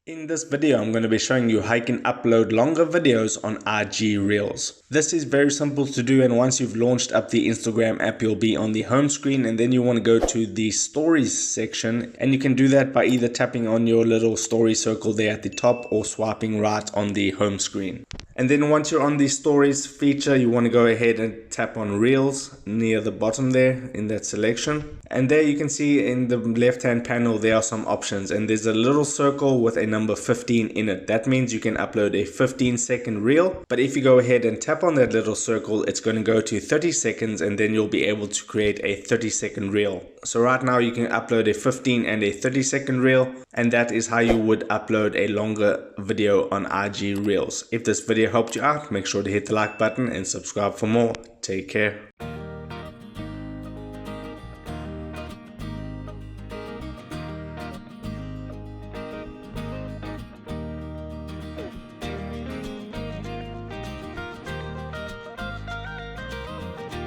In this video, I'm going to be showing you how you can upload longer videos on IG Reels. This is very simple to do, and once you've launched up the Instagram app, you'll be on the home screen, and then you want to go to the stories section, and you can do that by either tapping on your little story circle there at the top or swiping right on the home screen. And then once you're on the stories feature, you want to go ahead and tap on Reels near the bottom there in that selection. And there you can see in the left hand panel there are some options, and there's a little circle with a number 15 in it. That means you can upload a 15-second reel, but if you go ahead and tap on that little circle, it's going to go to 30 seconds, and then you'll be able to create a 30-second reel. So right now you can upload a 15 and a 30-second reel, and that is how you would upload a longer video on IG Reels. If this video helped you out, make sure to hit the like button and subscribe for more. Take care.